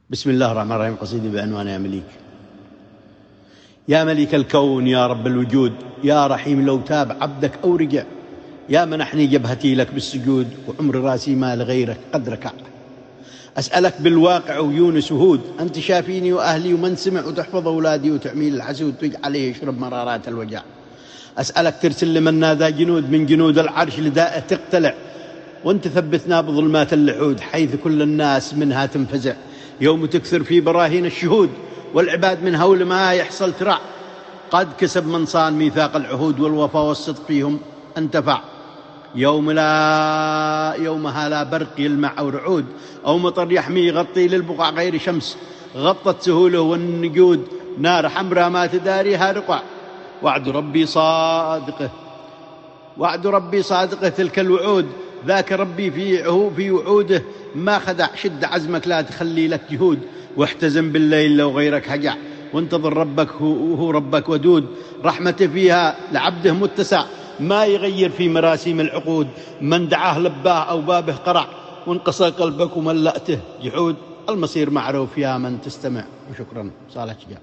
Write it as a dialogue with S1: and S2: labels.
S1: بسم الله الرحمن الرحيم. قصيدة بعنوان يا مليك. يا ملك الكون يا رب الوجود، يا رحيم لو تاب عبدك أو رجع، يا منحني جبهتي لك بالسجود وعمر راسي ما لغيرك قد ركع. أسألك بالواقع ويون شهود، أنت شافيني وأهلي ومن سمع، وتحفظ أولادي وتعميل الحسود وتجعل يشرب مرارات الوجع. أسألك ترسل لمن نادى جنود من جنود العرش لدائه تقتلع، وانت ثبتنا بظلمات اللحود حيث كل الناس منها تنفزع. يوم تكثر في براهين الشهود والعباد من هول ما يحصل ترع، قد كسب من صان ميثاق العهود والوفا والصدق فيهم انتفع. يومها لا برق يلمع أو رعود أو مطر يحمي يغطي للبقع غير شمس، غطت سهوله والنجود نار حمراء ما تداريها رقع. وعد ربي صادقه تلك الوعود، ذاك ربي في وعوده ما خدع. شد عزمك لا تخلي لك جهود، واحتزم بالليل لو غيرك هجع، وانتظر ربك وهو ربك ودود. رحمته فيها لعبده متسع، ما يغير في مراسيم العقود. من دعاه لباه أو بابه قرع، وانقصى قلبك وملأته جحود. المصير معروف يا من تستمع. وشكرا. صالح شجاع.